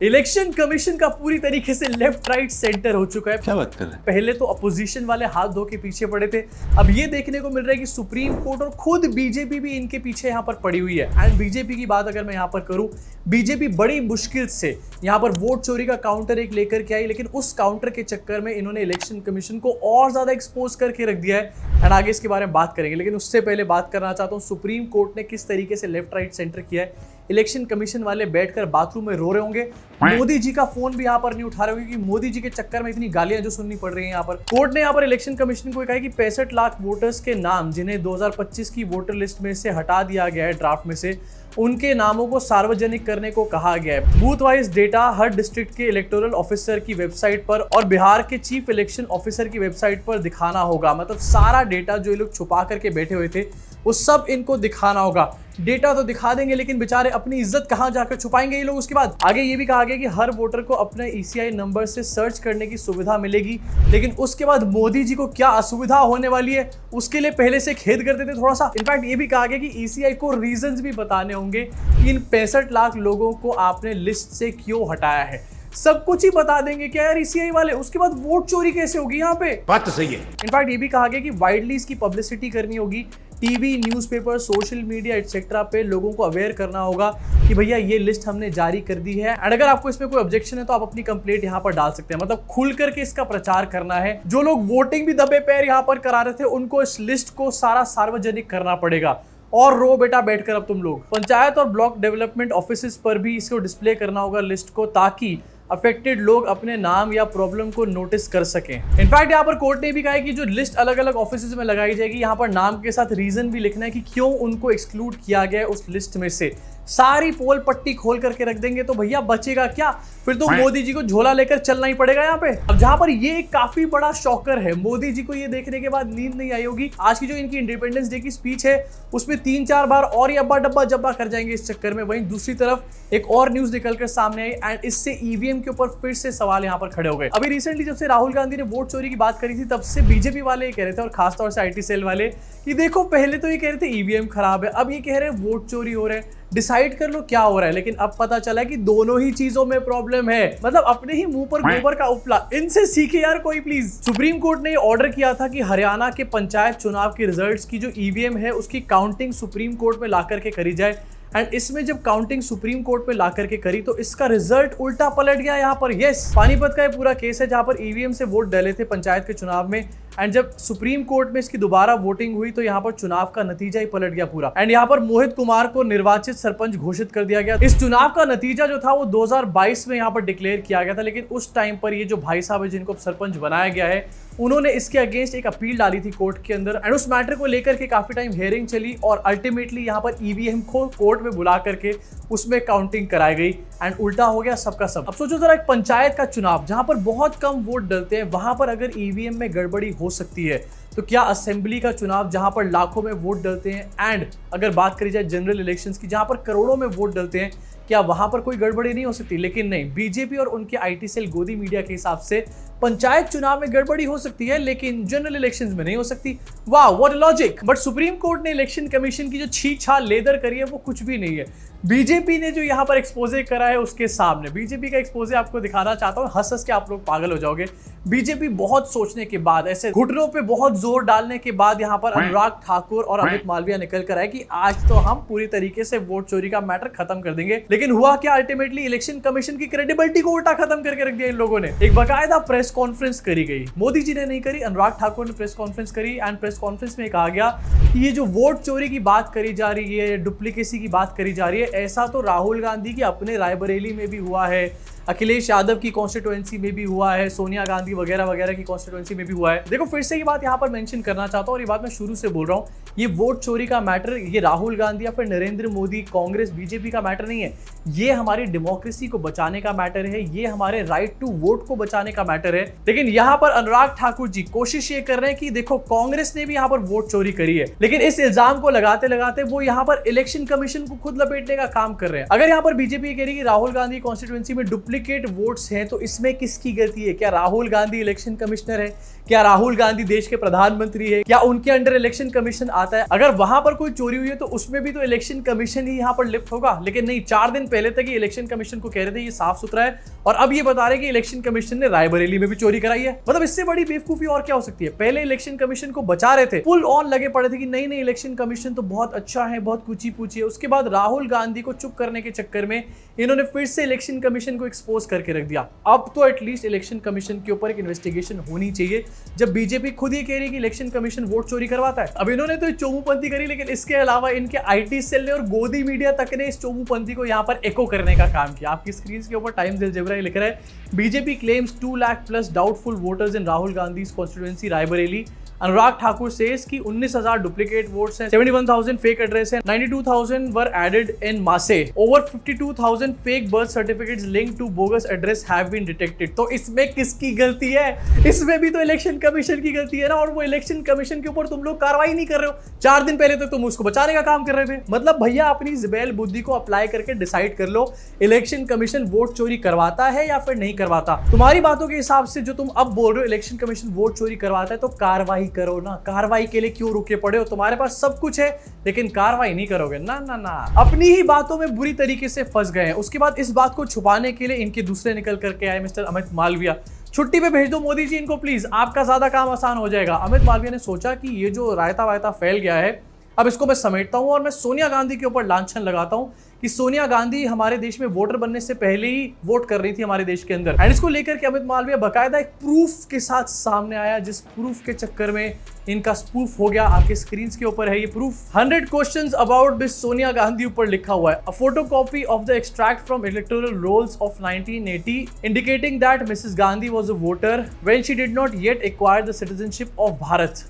Election commission का पूरी तरीके से लेफ्ट राइट सेंटर हो चुका है। क्या बात कर रहे हैं? पहले तो अपोजिशन वाले हाथ धो के पीछे पड़े थे, अब ये देखने को मिल रहा है कि सुप्रीम कोर्ट और खुद बीजेपी भी इनके पीछे यहाँ पर पड़ी हुई है। एंड बीजेपी की बात अगर मैं यहाँ पर करूँ, बीजेपी बड़ी मुश्किल से यहाँ पर वोट चोरी का काउंटर एक लेकर के आई, लेकिन उस काउंटर के चक्कर में इन्होंने इलेक्शन कमीशन को और ज्यादा एक्सपोज करके रख दिया है। एंड आगे इसके बारे में बात करेंगे, लेकिन उससे पहले बात करना चाहता हूँ सुप्रीम कोर्ट ने किस तरीके से लेफ्ट राइट सेंटर किया है। इलेक्शन कमीशन वाले बैठकर बाथरूम में रो रहे होंगे, मोदी जी का फोन भी यहाँ पर नहीं उठा रहे होंगे क्योंकि मोदी जी के चक्कर में इतनी गालियां जो सुननी पड़ रही हैं। यहाँ पर कोर्ट ने यहाँ पर इलेक्शन कमीशन को कहा है कि 65 लाख वोटर्स के नाम जिन्हें 2025 की वोटर लिस्ट में से हटा दिया गया है, ड्राफ्ट में से, उनके नामों को सार्वजनिक करने को कहा गया है। बूथ वाइज डेटा हर डिस्ट्रिक्ट के इलेक्टोरल ऑफिसर की वेबसाइट पर और बिहार के चीफ इलेक्शन ऑफिसर की वेबसाइट पर दिखाना होगा। मतलब सारा डेटा जो ये लोग छुपा करके बैठे हुए थे वो सब इनको दिखाना होगा। डेटा तो दिखा देंगे, लेकिन बेचारे अपनी इज्जत कहां जाकर छुपाएंगे ये लोग। उसके बाद आगे ये भी कहा गया कि हर वोटर को अपने ईसीआई नंबर से सर्च करने की सुविधा मिलेगी। लेकिन उसके बाद मोदी जी को क्या असुविधा होने वाली है उसके लिए पहले से खेद करते थे थोड़ा सा। इनफैक्ट ये भी कहा गया कि ईसीआई को रीजंस भी बताने होंगे कि इन 65 लाख लोगों को आपने लिस्ट से क्यों हटाया है। सब कुछ ही बता देंगे क्या यार ईसीआई वाले। उसके बाद वोट चोरी कैसे होगी यहाँ पे? बात तो सही है। इनफैक्ट ये भी कहा गया कि वाइडली इसकी पब्लिसिटी करनी होगी, TV, newspaper, social media etcetera पे लोगों को अवेयर करना होगा कि भैया ये लिस्ट हमने जारी कर दी है। एंड अगर आपको इसमें कोई ऑब्जेक्शन है तो आप अपनी कंप्लेंट यहाँ पर डाल सकते हैं। मतलब खुल करके इसका प्रचार करना है। जो लोग वोटिंग भी दबे पैर यहाँ पर करा रहे थे उनको इस लिस्ट को सारा सार्वजनिक करना पड़ेगा। और रो बेटा बैठकर अब तुम लोग पंचायत और ब्लॉक डेवलपमेंट ऑफिस पर भी इसको डिस्प्ले करना होगा लिस्ट को, ताकि अफेक्टेड लोग अपने नाम या प्रॉब्लम को नोटिस कर सकें। इनफैक्ट यहाँ पर कोर्ट ने भी कहा है कि जो लिस्ट अलग अलग ऑफिसेज में लगाई जाएगी, यहाँ पर नाम के साथ रीजन भी लिखना है कि क्यों उनको एक्सक्लूड किया गया है उस लिस्ट में से। सारी पोल पट्टी खोल करके रख देंगे तो भैया बचेगा क्या? फिर तो मोदी जी को झोला लेकर चलना ही पड़ेगा यहाँ पे। अब जहाँ पर ये एक काफी बड़ा शॉकर है, मोदी जी को ये देखने के बाद नींद नहीं आई होगी। आज की जो इनकी इंडिपेंडेंस डे की स्पीच है उसमें 3-4 बार और ये अब्बा डब्बा जब्बा कर जाएंगे इस चक्कर में। वहीं दूसरी तरफ एक और न्यूज निकलकर सामने आई एंड इससे ईवीएम के ऊपर फिर से सवाल यहाँ पर खड़े हो गए। अभी रिसेंटली जब से राहुल गांधी ने वोट चोरी की बात करी थी तब से बीजेपी वाले ये कह रहे थे, और खासतौर से आईटी सेल वाले, कि देखो पहले तो ये कह रहे थे ईवीएम खराब है, अब ये कह रहे हैं वोट चोरी हो रहे हैं, डिसाइड कर लो क्या हो रहा है। लेकिन अब पता चला कि दोनों ही चीजों में प्रॉब्लम है। मतलब अपने ही मुंह पर गोबर का उपला। इनसे सीखे यार कोई प्लीज। सुप्रीम कोर्ट ने ऑर्डर किया था कि हरियाणा के पंचायत चुनाव के रिजल्ट्स की जो ईवीएम है उसकी काउंटिंग सुप्रीम कोर्ट में ला करके करी जाए। एंड इसमें जब काउंटिंग सुप्रीम कोर्ट में ला करके करी तो इसका रिजल्ट उल्टा पलट गया यहाँ पर। यस, पानीपत का ये पूरा केस है जहां पर ईवीएम से वोट डाले थे पंचायत के चुनाव में। एंड जब सुप्रीम कोर्ट में इसकी दोबारा वोटिंग हुई तो यहाँ पर चुनाव का नतीजा ही पलट गया पूरा। एंड यहाँ पर मोहित कुमार को निर्वाचित सरपंच घोषित कर दिया गया। इस चुनाव का नतीजा जो था वो 2022 में यहाँ पर डिक्लेयर किया गया था, लेकिन उस टाइम पर ये जो भाई साहब है जिनको सरपंच बनाया गया है उन्होंने इसके अगेंस्ट एक अपील डाली थी कोर्ट के अंदर। एंड उस मैटर को लेकर के काफी टाइम हियरिंग चली और अल्टीमेटली यहाँ पर ईवीएम को कोर्ट में बुला करके उसमें काउंटिंग कराई गई एंड उल्टा हो गया सबका सब। अब सोचो जरा, एक पंचायत का चुनाव जहां पर बहुत कम वोट डलते हैं, वहां पर अगर ईवीएम में गड़बड़ी हो सकती है तो क्या असेंबली का चुनाव जहां पर लाखों में वोट डलते हैं, एंड अगर बात करी जाए जनरल इलेक्शंस की जहां पर करोड़ों में वोट डलते हैं, क्या वहां पर कोई गड़बड़ी नहीं हो सकती? लेकिन नहीं, बीजेपी और उनके आईटी सेल गोदी मीडिया के हिसाब से पंचायत चुनाव में गड़बड़ी हो सकती है लेकिन जनरल इलेक्शंस में नहीं हो सकती। वाह, what logic. But supreme court ने इलेक्शन कमीशन की जो छींक छाल लेदर करी है वो कुछ भी नहीं है। बीजेपी ने जो यहाँ पर एक्सपोजे करा है उसके सामने, बीजेपी का एक्सपोजे आपको दिखाना चाहता हूँ, हंस हंस के आप लोग पागल हो जाओगे। बीजेपी बहुत सोचने के बाद, ऐसे घुटनों पे बहुत जोर डालने के बाद यहाँ पर अनुराग ठाकुर और अमित मालविया निकल कर आए कि आज तो हम पूरी तरीके से वोट चोरी का मैटर खत्म कर देंगे। लेकिन हुआ क्या? अल्टीमेटली इलेक्शन कमीशन की क्रेडिबिलिटी को उल्टा खत्म करके रख दिया इन लोगों ने। एक बाकायदा प्रेस कॉन्फ्रेंस करी गई, मोदी जी ने नहीं करी, अनुराग ठाकुर ने प्रेस कॉन्फ्रेंस करी। एंड प्रेस कॉन्फ्रेंस में कहा गया कि ये जो वोट चोरी की बात करी जा रही है, डुप्लीकेसी की बात करी जा रही है, ऐसा तो राहुल गांधी के अपने रायबरेली में भी हुआ है, अखिलेश यादव की कॉन्स्टिट्यूएंसी में भी हुआ है, सोनिया गांधी वगैरह वगैरह की कॉन्स्टिट्यूएंसी में भी हुआ है। देखो, फिर से ये बात यहाँ पर मेंशन करना चाहता हूँ और ये बात मैं शुरू से बोल रहा हूँ, ये वोट चोरी का मैटर ये राहुल गांधी या फिर नरेंद्र मोदी, कांग्रेस, बीजेपी का मैटर नहीं है। ये हमारी डेमोक्रेसी को बचाने का मैटर है, ये हमारे राइट टू वोट को बचाने का मैटर है। लेकिन यहाँ पर अनुराग ठाकुर जी कोशिश ये कर रहे हैं कि देखो कांग्रेस ने भी यहाँ पर वोट चोरी करी है, लेकिन इस इल्जाम को लगाते लगाते वो यहाँ पर इलेक्शन कमीशन को खुद लपेटने का काम कर रहे हैं। अगर यहाँ पर बीजेपी कह रही है कि राहुल गांधी कॉन्स्टिट्यूएंसी में डुप्लीकेसी डुप्लीकेट वोट्स हैं तो इसमें किसकी गलती है? क्या राहुल गांधी इलेक्शन कमिश्नर है? क्या राहुल गांधी देश के प्रधानमंत्री है? क्या उनके अंडर इलेक्शन कमीशन आता है? अगर वहां पर कोई चोरी हुई है तो उसमें भी तो इलेक्शन कमीशन ही यहाँ पर लिप्त होगा। लेकिन नहीं, 4 दिन पहले तक ही इलेक्शन कमीशन को कह रहे थे ये साफ सुथरा है, और अब ये बता रहे कि इलेक्शन कमीशन ने रायबरेली में भी चोरी कराई है। मतलब इससे बड़ी बेवकूफी और क्या हो सकती है? पहले इलेक्शन कमीशन को बचा रहे थे, फुल ऑन लगे पड़े थे कि नहीं नहीं इलेक्शन कमीशन तो बहुत अच्छा है, बहुत कुची पूची है। उसके बाद राहुल गांधी को चुप करने के चक्कर में इन्होंने फिर से इलेक्शन कमीशन को एक्सपोज करके रख दिया। अब तो एटलीस्ट इलेक्शन कमीशन के ऊपर एक इन्वेस्टिगेशन होनी चाहिए, जब बीजेपी खुद ही कह रही है कि इलेक्शन कमीशन वोट चोरी करवाता है। अब इन्होंने तो चोमूपंथी करी, लेकिन इसके अलावा इनके आईटी सेल ने और गोदी मीडिया तक ने इस चोमूपंथी को यहाँ पर एको करने का काम किया। आपकी स्क्रीन के ऊपर टाइम्स अलजेब्रा लिख रहा है, BJP claims 2 lakh plus doubtful voters इन राहुल गांधी कॉन्स्टिट्यूएंसी रायबरेली। अनुराग ठाकुर सेज कि 19,000 डुप्लीकेट वोट्स हैं, 71,000 फेक एड्रेस हैं, 92,000 वर added en, over 52,000 fake birth certificates linked to bogus address have been detected. तो इसमें किसकी गलती है? इसमें भी तो इलेक्शन कमीशन की गलती है ना, और वो इलेक्शन कमीशन के ऊपर तुम लोग कार्रवाई नहीं कर रहे हो। 4 दिन पहले तो तुम उसको बचाने का काम कर रहे थे। मतलब भैया अपनी ज़बैल बुद्धि को अप्लाई करके डिसाइड कर लो, इलेक्शन कमीशन वोट चोरी करवाता है या फिर नहीं करवाता। तुम्हारी बातों के हिसाब से जो तुम अब बोल रहे हो इलेक्शन कमीशन वोट चोरी करवाता है, तो कार्रवाई करो ना। कार्रवाई के लिए क्यों रुके पड़े हो? तुम्हारे पास सब कुछ है लेकिन कार्रवाई नहीं करोगे ना। ना ना, अपनी ही बातों में बुरी तरीके से फंस गए हैं। उसके बाद इस बात को छुपाने के लिए इनके दूसरे निकल करके आए मिस्टर अमित मालविया। छुट्टी पे भेज दो मोदी जी इनको प्लीज, आपका ज्यादा काम आसान हो जाएगा। अमित मालविया ने सोचा कि ये जो रायता वायता फैल गया है, अब इसको मैं समेटता हूं और मैं सोनिया गांधी के ऊपर लांछन लगाता हूं कि सोनिया गांधी हमारे देश में वोटर बनने से पहले ही वोट कर रही थी हमारे देश के अंदर। एंड इसको लेकर के अमित मालविया बकायदा एक प्रूफ के साथ सामने आया, जिस प्रूफ के चक्कर में इनका स्पूफ हो गया। आपके स्क्रीन के ऊपर है ये proof. 100 questions about miss Sonia Gandhi ऊपर लिखा हुआ है। A photocopy of the extract from electoral rolls of 1980 indicating that Mrs Gandhi was a voter when she did not yet acquire the citizenship of Bharat.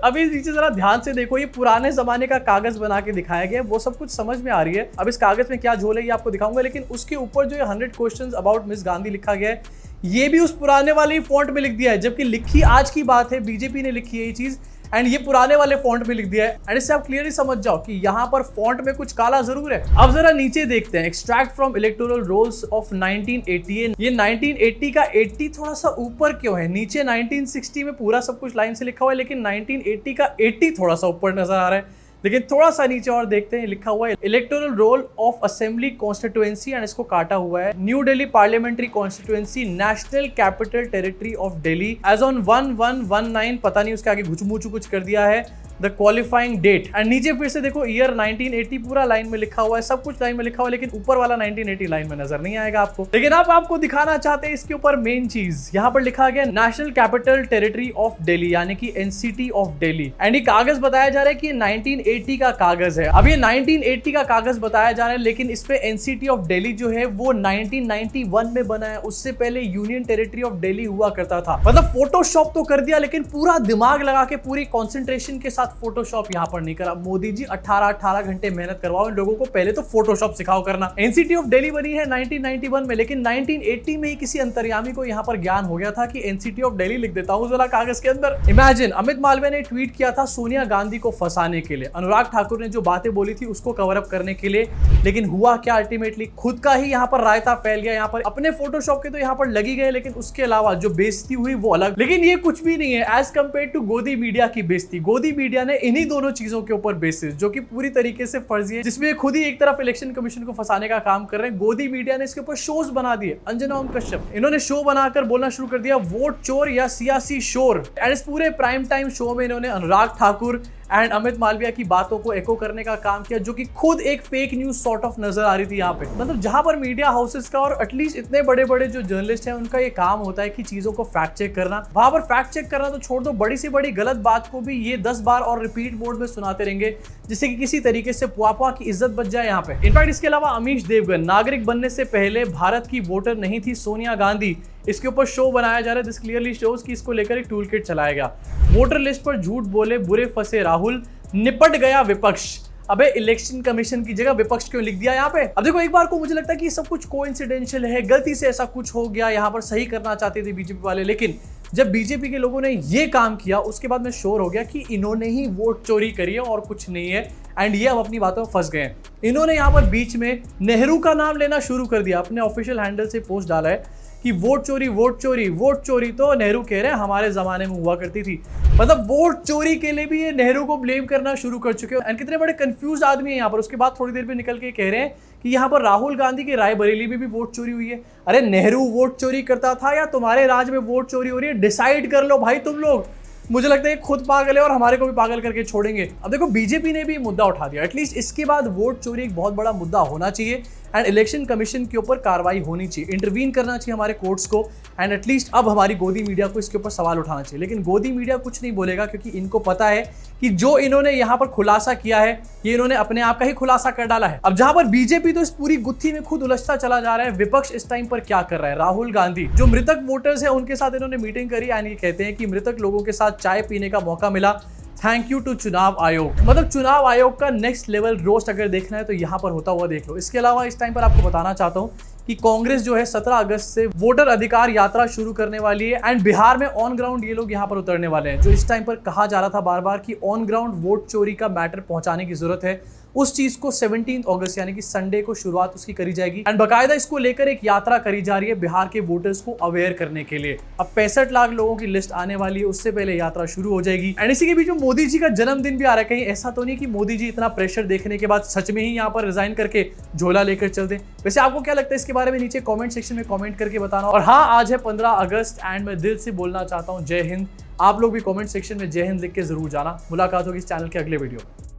अभी नीचे जरा ध्यान से देखो, ये पुराने जमाने का कागज बना के दिखाया गया है, वो सब कुछ समझ में आ रही है। अब इस कागज में क्या झोल है ये आपको दिखाऊंगा, लेकिन उसके ऊपर जो 100 क्वेश्चंस अबाउट मिस गांधी लिखा गया है, ये भी उस पुराने वाले ही फॉन्ट में लिख दिया है, जबकि लिखी आज की बात है, बीजेपी ने लिखी है ये चीज, एंड ये पुराने वाले फॉन्ट में लिख दिया है। एंड इससे आप क्लियरली समझ जाओ कि यहाँ पर फॉन्ट में कुछ काला जरूर है। अब जरा नीचे देखते हैं, extract from electoral rolls of 1980। ये 1980 का 80 थोड़ा सा ऊपर क्यों है? नीचे 1960 में पूरा सब कुछ लाइन से लिखा हुआ है, लेकिन 1980 का 80 थोड़ा सा ऊपर नजर आ रहा है। लेकिन थोड़ा सा नीचे और देखते हैं, लिखा हुआ है electoral roll of assembly constituency, and इसको काटा हुआ है New Delhi parliamentary constituency national capital territory of Delhi as on 1119, पता नहीं उसके आगे घुचमुचू कुछ कर दिया है, द क्वालिफाइंग डेट। एंड नीचे फिर से देखो ईयर 1980 पूरा लाइन में लिखा हुआ है, सब कुछ लाइन में लिखा हुआ है, लेकिन ऊपर वाला 1980 लाइन में नजर नहीं आएगा आपको। लेकिन आप आपको दिखाना चाहते हैं इसके ऊपर मेन चीज, यहाँ पर लिखा गया national capital territory of Delhi, यानी कि एनसीटी ऑफ दिल्ली। एंड ये कागज बताया जा रहा है कि 1980 का कागज है। अब ये 1980 का कागज बताया जा रहा है, लेकिन इस पे एनसीटी ऑफ दिल्ली जो है वो 1991 में बना है। उससे पहले यूनियन टेरिटरी ऑफ दिल्ली हुआ करता था। मतलब फोटोशॉप तो कर दिया, लेकिन पूरा दिमाग लगा के पूरी कॉन्सेंट्रेशन के साथ फोटोशॉप यहां पर नहीं करा। मोदी जी 18 घंटे मेहनत करवाओ इन लोगों को, पहले तो फोटोशॉप सिखाओ करना। एनसीटी ऑफ दिल्ली बनी है 1991 में, लेकिन 1980 में ही किसी अंतर्यामी को यहां पर ज्ञान हो गया था कि एनसीटी ऑफ दिल्ली लिख देता हूं जरा कागज के अंदर। इमेजिन, अमित मालविया ने ट्वीट किया था सोनिया गांधी को फंसाने के लिए, अनुराग ठाकुर ने जो बातें बोली थी उसको कवर अप करने के लिए, लेकिन हुआ क्या? अल्टीमेटली खुद का ही यहां पर रायता फैल गया। यहां पर अपने फोटोशॉप के तो यहां पर लगी गए, लेकिन उसके अलावा जो बेइज्जती हुई वो अलग। लेकिन ये कुछ भी नहीं है एज कंपेयर टू गोदी मीडिया की बेइज्जती। गोदी मीडिया ने इन्हीं दोनों चीजों के ऊपर बेसिस, जो कि पूरी तरीके से फर्जी है, जिसमें खुद ही एक तरफ इलेक्शन कमीशन को फंसाने का काम कर रहे हैं, गोदी मीडिया ने इसके ऊपर शोज बना दिए। अंजना ओम कश्यप, इन्होंने शो बनाकर बोलना शुरू कर दिया वोट चोर या सियासी शोर। एंड इस पूरे प्राइम टाइम शो में इन्होंने अनुराग ठाकुर एंड अमित मालविया की बातों को एको करने का काम किया, जो कि खुद एक फेक न्यूज सॉर्ट ऑफ नजर आ रही थी यहाँ पे। मतलब जहां पर मीडिया हाउसेस का और एटलीस्ट इतने बड़े बड़े जो जर्नलिस्ट हैं उनका ये काम होता है कि चीजों को फैक्ट चेक करना, वहां पर फैक्ट चेक करना तो छोड़ दो, बड़ी से बड़ी गलत बात को भी ये 10 बार और रिपीट मोड में सुनाते रहेंगे, जिससे कि किसी तरीके से पुआपुआ की इज्जत बच जाए यहाँ पे। इनफैक्ट इसके अलावा अमीश देवगन, नागरिक बनने से पहले भारत की वोटर नहीं थी सोनिया गांधी, इसके ऊपर शो बनाया जा रहा है। दिस क्लियरली शोज कि इसको लेकर एक टूल किट चलाया गया। वोटर लिस्ट पर झूठ बोले, बुरे फंसे राहुल, निपट गया विपक्ष। अबे इलेक्शन कमीशन की जगह विपक्ष क्यों लिख दिया यहाँ पे? अब देखो, एक बार को मुझे लगता है कि सब कुछ कोइंसिडेंशियल है, गलती से ऐसा कुछ हो गया, यहाँ पर सही करना चाहते थे बीजेपी वाले, लेकिन जब बीजेपी के लोगों ने ये काम किया उसके बाद में श्योर हो गया कि इन्होंने ही वोट चोरी करी है और कुछ नहीं है। एंड ये अब अपनी बातों में फंस गए हैं। इन्होंने यहाँ पर बीच में नेहरू का नाम लेना शुरू कर दिया, अपने ऑफिशियल हैंडल से पोस्ट डाला है कि वोट चोरी वोट चोरी वोट चोरी तो नेहरू कह रहे हैं हमारे जमाने में हुआ करती थी। मतलब वोट चोरी के लिए भी ये नेहरू को ब्लेम करना शुरू कर चुके हैं। एंड कितने बड़े कंफ्यूज आदमी हैं यहाँ पर। उसके बाद थोड़ी देर पे निकल के कह रहे हैं कि यहाँ पर राहुल गांधी के रायबरेली में भी वोट चोरी हुई है। अरे नेहरू वोट चोरी करता था या तुम्हारे राज में वोट चोरी हो रही है? डिसाइड कर लो भाई तुम लोग। मुझे लगता है खुद पागल है और हमारे को भी पागल करके छोड़ेंगे। अब देखो बीजेपी ने भी मुद्दा उठा दिया, एटलीस्ट इसके बाद वोट चोरी एक बहुत बड़ा मुद्दा होना चाहिए एंड इलेक्शन कमीशन के ऊपर कार्रवाई होनी चाहिए, इंटरवीन करना चाहिए हमारे कोर्ट्स को एंड एटलीस्ट अब हमारी गोदी मीडिया को इसके ऊपर सवाल उठाना चाहिए। लेकिन गोदी मीडिया कुछ नहीं बोलेगा क्योंकि इनको पता है कि जो इन्होंने यहाँ पर खुलासा किया है ये इन्होंने अपने आप का ही खुलासा कर डाला है। अब जहां पर बीजेपी तो इस पूरी गुत्थी में खुद उलझता चला जा रहा है, विपक्ष इस टाइम पर क्या कर रहा है? राहुल गांधी जो मृतक वोटर्स हैं उनके साथ इन्होंने मीटिंग करी एंड ये कहते हैं कि मृतक लोगों के साथ चाय पीने का मौका मिला, थैंक यू टू चुनाव आयोग। मतलब चुनाव आयोग का नेक्स्ट लेवल रोस्ट अगर देखना है तो यहां पर होता हुआ देख लो। इसके अलावा इस टाइम पर आपको बताना चाहता हूं कि कांग्रेस जो है 17 अगस्त से वोटर अधिकार यात्रा शुरू करने वाली है एंड बिहार में ऑन ग्राउंड ये लोग यहां पर उतरने वाले हैं। जो इस टाइम पर कहा जा रहा था बार बार कि ऑन ग्राउंड वोट चोरी का मैटर पहुंचाने की जरूरत है, उस चीज को 17 अगस्त यानी कि संडे को शुरुआत उसकी करी जाएगी एंड बकायदा इसको लेकर एक यात्रा करी जा रही है बिहार के वोटर्स को अवेयर करने के लिए। अब 65 लाख लोगों की लिस्ट आने वाली है, उससे पहले यात्रा शुरू हो जाएगी एंड इसी के बीच में मोदी जी का जन्मदिन भी आ रहा है। कहीं ऐसा तो नहीं कि मोदी जी इतना प्रेशर देखने के बाद सच में ही यहाँ पर रिजाइन करके झोला लेकर चल दें? वैसे आपको क्या लगता है इसके बारे में नीचे कमेंट सेक्शन में कमेंट करके बताना। और हाँ, आज है 15 अगस्त एंड मैं दिल से बोलना चाहता हूँ जय हिंद। आप लोग भी कमेंट सेक्शन में जय हिंद लिख के जरूर जाना। मुलाकात होगी इस चैनल के अगले वीडियो में।